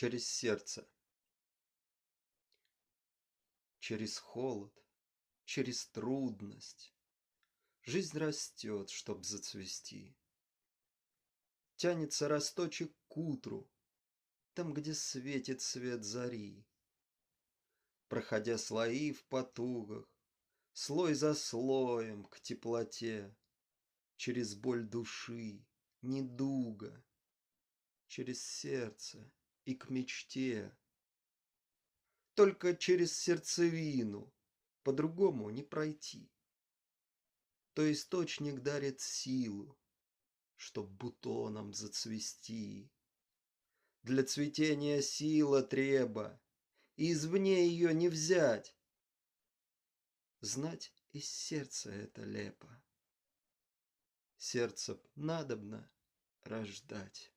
Через сердце. Через холод, через трудность жизнь растет, чтоб зацвести. Тянется росточек к утру, там, где светит свет зари. Проходя слои в потугах, слой за слоем к теплоте, через боль души, недуга, через сердце и к мечте. Только через сердцевину по-другому не пройти. То источник дарит силу, чтоб бутоном зацвести. Для цветения сила треба, и извне ее не взять. Знать из сердца это лепо. Сердце надобно рождать.